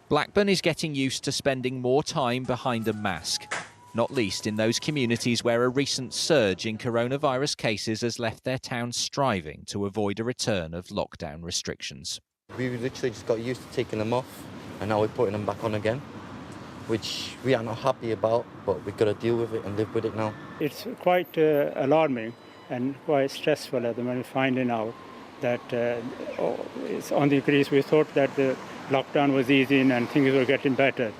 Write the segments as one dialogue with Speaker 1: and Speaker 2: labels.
Speaker 1: Blackburn is getting used to spending more time behind a mask, not least in those communities where a recent surge in coronavirus cases has left their town striving to avoid a return of lockdown restrictions.
Speaker 2: We literally just got used to taking them off, and now we're putting them back on again, which we are not happy about, but we've got to deal with it and live with it now.
Speaker 3: It's quite alarming and quite stressful at the moment, finding out that it's on the increase. We thought that the lockdown was easing and things were getting better.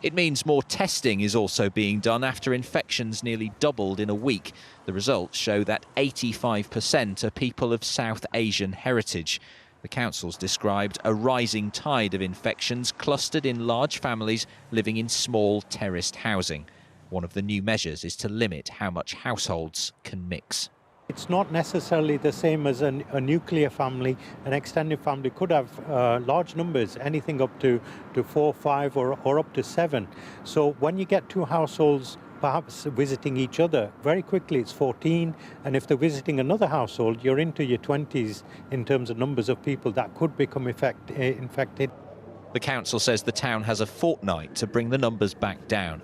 Speaker 1: It means more testing is also being done after infections nearly doubled in a week. The results show that 85% are people of South Asian heritage. The council's described a rising tide of infections clustered in large families living in small terraced housing. One of the new measures is to limit how much households can mix.
Speaker 4: It's not necessarily the same as a nuclear family. An extended family could have large numbers, anything up to 4, 5 or up to 7. So when you get two households perhaps visiting each other, very quickly it's 14, and if they're visiting another household, you're into your 20s in terms of numbers of people that could become infected.
Speaker 1: The council says the town has a fortnight to bring the numbers back down.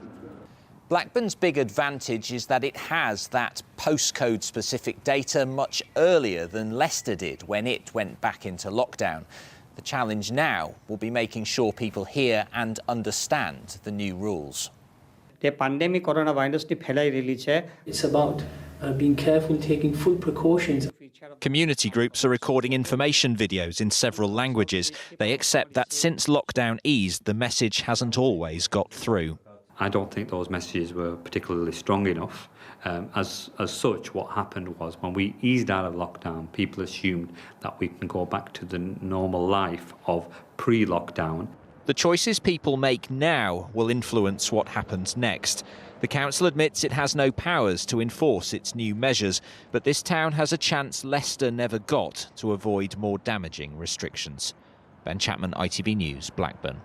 Speaker 5: Blackburn's big advantage is that it has that postcode-specific data much earlier than Leicester did when it went back into lockdown. The challenge now will be making sure people hear and understand the new rules.
Speaker 6: It's
Speaker 7: about being careful, taking full precautions.
Speaker 1: Community groups are recording information videos in several languages. They accept that since lockdown eased, the message hasn't always got through.
Speaker 8: I don't think those messages were particularly strong enough. As such, what happened was when we eased out of lockdown, people assumed that we can go back to the normal life of pre-lockdown.
Speaker 1: The choices people make now will influence what happens next. The council admits it has no powers to enforce its new measures, but this town has a chance Leicester never got to avoid more damaging restrictions. Ben Chapman, ITV News, Blackburn.